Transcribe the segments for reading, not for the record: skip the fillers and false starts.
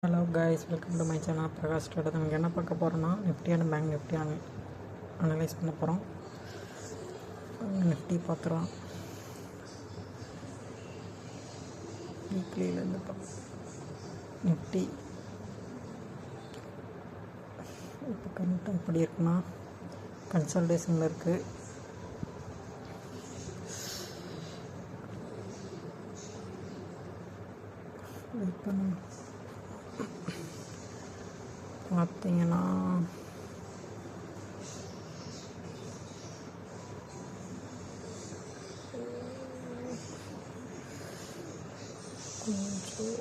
Hello guys, welcome to my channel Prakash trader. நமக்கு என்ன பார்க்க போகிறோன்னா நிஃப்டியான பேங்க் நிஃப்டியான அனலைஸ் பண்ண போகிறோம். நிஃப்டி பார்த்துருவோம். வீக்லியிலேருந்து நிஃப்டி இப்போ கரெக்டாக எப்படி இருக்குன்னா கன்சல்டேஷனில் இருக்குது. இப்போ பார்த்தீங்கன்னா கொஞ்சம்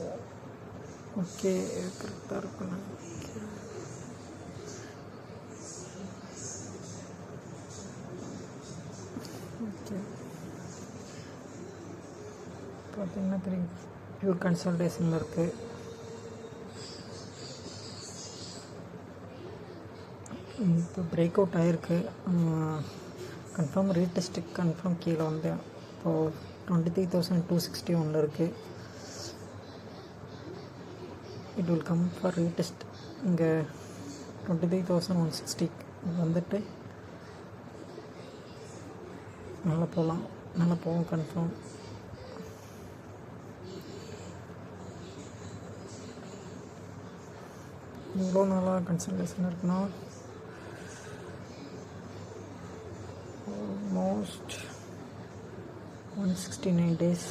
ஓகே கரெக்டாக இருக்குண்ணா. ஓகே பார்த்தீங்கன்னா பியூர் கன்சல்டேஷனில் இருக்குது. இப்போ பிரேக் அவுட் ஆகிருக்கு. கன்ஃபார்ம் ரீடெஸ்ட்டுக்கு கன்ஃபார்ம் கீழே வந்து இப்போது 23,260 ஒன்று இருக்குது. It will come for retest. இங்கே 23,160 வந்துட்டு நல்லா போகலாம், நல்லா போகும் கன்ஃபார்ம். இவ்வளோ நாளாக கன்சல்டேஷன் இருக்குன்னா ஆல்மோஸ்ட் 169 days